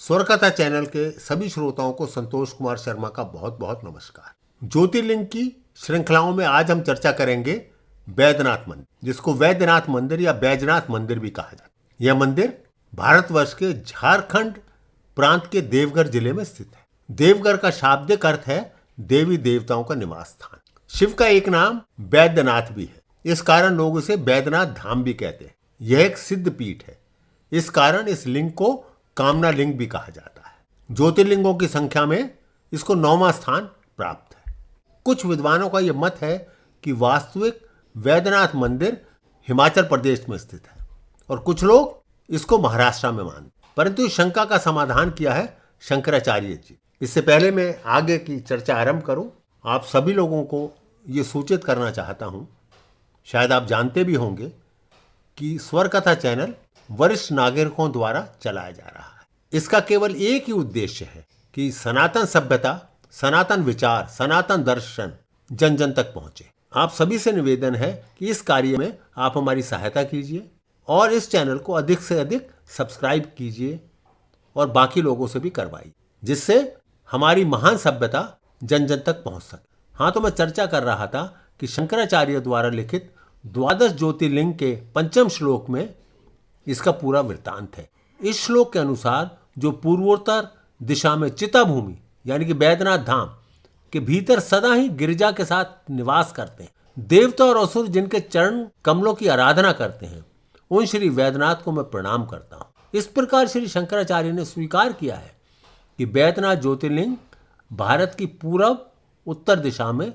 स्वरकथा channel के सभी श्रोताओं को संतोष कुमार शर्मा का बहुत बहुत नमस्कार। ज्योतिर्लिंग की श्रृंखलाओं में आज हम चर्चा करेंगे बैद्यनाथ मंदिर, जिसको वैद्यनाथ मंदिर या बैजनाथ मंदिर भी कहा जाता है। यह मंदिर भारतवर्ष के झारखंड प्रांत के देवघर जिले में स्थित है। देवघर का शाब्दिक अर्थ है देवी देवताओं का निवास स्थान। शिव का एक नाम बैद्यनाथ भी है, इस कारण लोग इसे बैद्यनाथ धाम भी कहते हैं। यह एक सिद्ध पीठ है, इस कारण इस लिंग को कामना लिंग भी कहा जाता है। ज्योतिर्लिंगों की संख्या में इसको 9वां स्थान प्राप्त है। कुछ विद्वानों का यह मत है कि वास्तविक वैद्यनाथ मंदिर हिमाचल प्रदेश में स्थित है और कुछ लोग इसको महाराष्ट्र में मानते, परंतु इस शंका का समाधान किया है शंकराचार्य जी। इससे पहले मैं आगे की चर्चा आरंभ करूं, आप सभी लोगों को ये सूचित करना चाहता हूं, शायद आप जानते भी होंगे कि स्वरकथा चैनल वरिष्ठ नागरिकों द्वारा चलाया जा रहा है। इसका केवल एक ही उद्देश्य है कि सनातन सभ्यता, सनातन विचार, सनातन दर्शन जन जन तक पहुंचे। आप सभी से निवेदन है कि इस कार्य में आप हमारी सहायता कीजिए और इस चैनल को अधिक से अधिक सब्सक्राइब कीजिए और बाकी लोगों से भी करवाइए, जिससे हमारी महान सभ्यता जन जन तक पहुंच सके। हाँ, तो मैं चर्चा कर रहा था कि शंकराचार्य द्वारा लिखित द्वादश ज्योतिर्लिंग के 5वें श्लोक में इसका पूरा वृत्तांत है। इस श्लोक के अनुसार जो पूर्वोत्तर दिशा में चिता भूमि यानी कि बैद्यनाथ धाम के भीतर सदा ही गिरिजा के साथ निवास करते हैं, देवता और असुर जिनके चरण कमलों की आराधना करते हैं, उन श्री वैद्यनाथ को मैं प्रणाम करता हूँ। इस प्रकार श्री शंकराचार्य ने स्वीकार किया है कि बैद्यनाथ ज्योतिर्लिंग भारत की पूर्व उत्तर दिशा में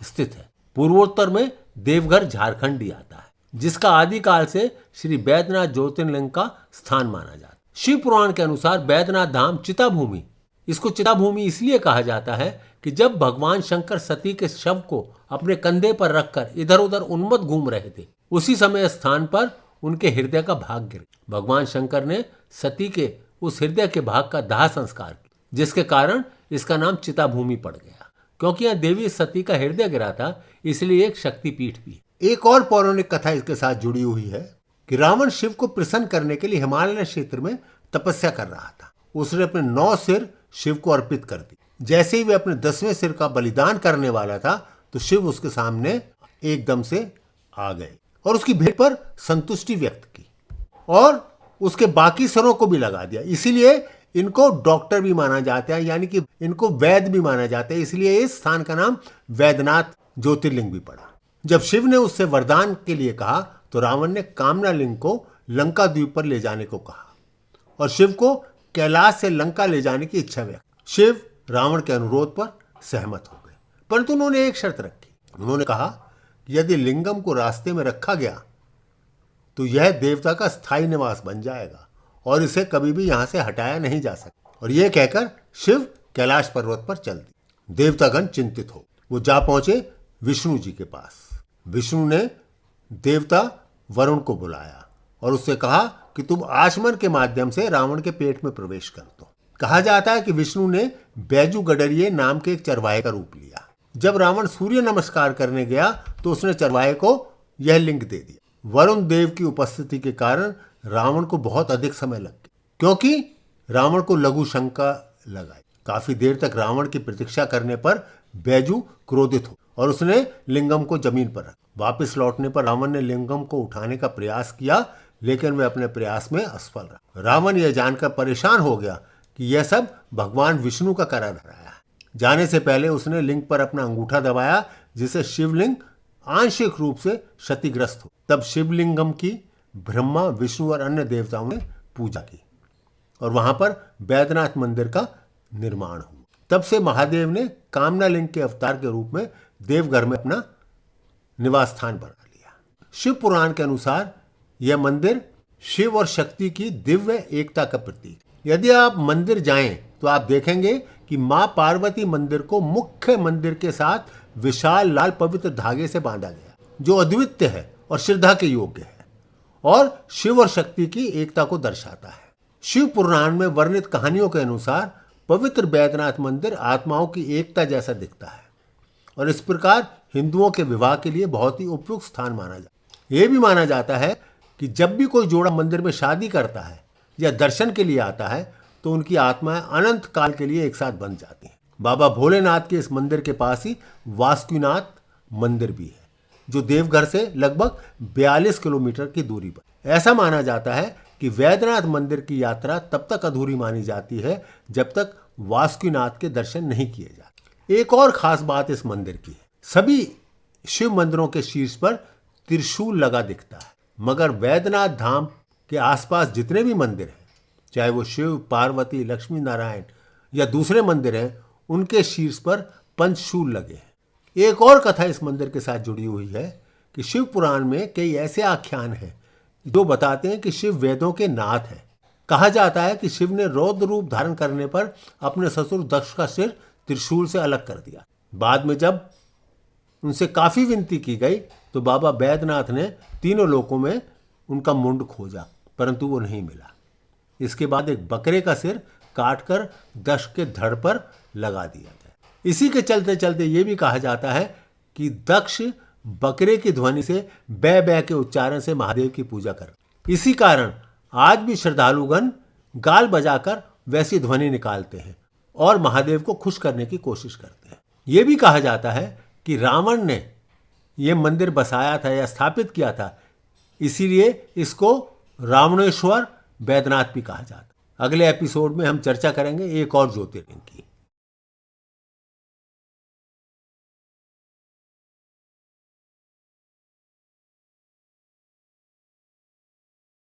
स्थित है। पूर्वोत्तर में देवघर झारखंड ही आता है, जिसका आदिकाल से श्री बैद्यनाथ ज्योतिर्लिंग का स्थान माना जाता है। शिव पुराण के अनुसार बैद्यनाथ धाम चिता भूमि, इसको चिता भूमि इसलिए कहा जाता है कि जब भगवान शंकर सती के शव को अपने कंधे पर रखकर इधर उधर उन्मत्त घूम रहे थे, उसी समय स्थान पर उनके हृदय का भाग गिरा। भगवान शंकर ने सती के उस हृदय के भाग का दाह संस्कार किया, जिसके कारण इसका नाम चिता भूमि पड़ गया। क्योंकि यहाँ देवी सती का हृदय गिरा था, इसलिए एक शक्तिपीठ भी। एक और पौराणिक कथा इसके साथ जुड़ी हुई है कि रावण शिव को प्रसन्न करने के लिए हिमालय क्षेत्र में तपस्या कर रहा था। उसने अपने 9 सिर शिव को अर्पित कर दी। जैसे ही वे अपने 10वें सिर का बलिदान करने वाला था, तो शिव उसके सामने एकदम से आ गए और उसकी भेंट पर संतुष्टि व्यक्त की और उसके बाकी सिरों को भी लगा दिया। इसीलिए इनको डॉक्टर भी माना जाता है, यानी कि इनको वैद्य भी माना जाता है। इसलिए इस स्थान का नाम वैद्यनाथ ज्योतिर्लिंग भी पड़ा। जब शिव ने उससे वरदान के लिए कहा, तो रावण ने कामना लिंग को लंका द्वीप पर ले जाने को कहा और शिव को कैलाश से लंका ले जाने की इच्छा व्यक्त। शिव रावण के अनुरोध पर सहमत हो गए, परंतु उन्होंने एक शर्त रखी। उन्होंने कहा कि यदि लिंगम को रास्ते में रखा गया तो यह देवता का स्थायी निवास बन जाएगा और इसे कभी भी यहां से हटाया नहीं जा सकता। और यह कहकर शिव कैलाश पर्वत पर चल दिए। देवतागण चिंतित हो वो जा पहुंचे विष्णु जी के पास। विष्णु ने देवता वरुण को बुलाया और उससे कहा कि तुम आचमन के माध्यम से रावण के पेट में प्रवेश कर दो। कहा जाता है कि विष्णु ने बैजू गडरिये नाम के एक चरवाहे का रूप लिया। जब रावण सूर्य नमस्कार करने गया तो उसने चरवाहे को यह लिंग दे दिया। वरुण देव की उपस्थिति के कारण रावण को बहुत अधिक समय लग गया, क्योंकि रावण को लघु शंका लगाई। काफी देर तक रावण की प्रतीक्षा करने पर बैजू क्रोधित हो और उसने लिंगम को जमीन पर रखा। वापस लौटने पर रावण ने लिंगम को उठाने का प्रयास किया, लेकिन वह अपने प्रयास में असफल रहा। रावण यह जानकर परेशान हो गया कि यह सब भगवान विष्णु का करा धराया है। जाने से पहले उसने लिंग पर अपना अंगूठा दबाया, जिससे शिवलिंग आंशिक रूप से क्षतिग्रस्त हो। तब शिवलिंगम की ब्रह्मा, विष्णु और अन्य देवताओं ने पूजा की और वहां पर बैद्यनाथ मंदिर का निर्माण हुआ। तब से महादेव ने कामना लिंग के अवतार के रूप में देवघर में अपना निवास स्थान बना लिया। शिव पुराण के अनुसार यह मंदिर शिव और शक्ति की दिव्य एकता का प्रतीक। यदि आप मंदिर जाएं तो आप देखेंगे कि मां पार्वती मंदिर को मुख्य मंदिर के साथ विशाल लाल पवित्र धागे से बांधा गया, जो अद्वितीय है और श्रद्धा के योग्य है और शिव और शक्ति की एकता को दर्शाता है। शिव पुराण में वर्णित कहानियों के अनुसार पवित्र बैद्यनाथ मंदिर आत्माओं की एकता जैसा दिखता है और इस प्रकार हिंदुओं के विवाह के लिए बहुत ही उपयुक्त स्थान माना जाता है। यह भी माना जाता है कि जब भी कोई जोड़ा मंदिर में शादी करता है या दर्शन के लिए आता है, तो उनकी आत्माएं अनंत काल के लिए एक साथ बंध जाती हैं। बाबा भोलेनाथ के इस मंदिर के पास ही वासुकीनाथ मंदिर भी है, जो देवघर से लगभग 42 किलोमीटर की दूरी पर। ऐसा माना जाता है कि वैद्यनाथ मंदिर की यात्रा तब तक अधूरी मानी जाती है जब तक वासुकीनाथ के दर्शन नहीं किए जाते। एक और खास बात इस मंदिर की है, सभी शिव मंदिरों के शीर्ष पर त्रिशूल लगा दिखता है, मगर वैद्यनाथ धाम के आसपास जितने भी मंदिर हैं, चाहे वो शिव, पार्वती, लक्ष्मी नारायण या दूसरे मंदिर हैं, उनके शीर्ष पर पंचशूल लगे हैं। एक और कथा इस मंदिर के साथ जुड़ी हुई है कि शिव पुराण में कई ऐसे आख्यान हैं जो बताते हैं कि शिव वेदों के नाथ हैं। कहा जाता है कि शिव ने रौद्र रूप धारण करने पर अपने ससुर दक्ष का सिर त्रिशूल से अलग कर दिया। बाद में जब उनसे काफी विनती की गई तो बाबा बैद्यनाथ ने तीनों लोकों में उनका मुंड खोजा, परंतु वो नहीं मिला। इसके बाद एक बकरे का सिर काटकर दक्ष के धड़ पर लगा दिया गया। इसी के चलते चलते ये भी कहा जाता है कि दक्ष बकरे की ध्वनि से बै बै के उच्चारण से महादेव की पूजा कर। इसी कारण आज भी श्रद्धालुगण गाल बजाकर वैसी ध्वनि निकालते हैं और महादेव को खुश करने की कोशिश करते हैं। ये भी कहा जाता है कि रावण ने ये मंदिर बसाया था या स्थापित किया था, इसीलिए इसको रावणेश्वर बैद्यनाथ भी कहा जाता है। अगले एपिसोड में हम चर्चा करेंगे एक और ज्योतिर्लिंग।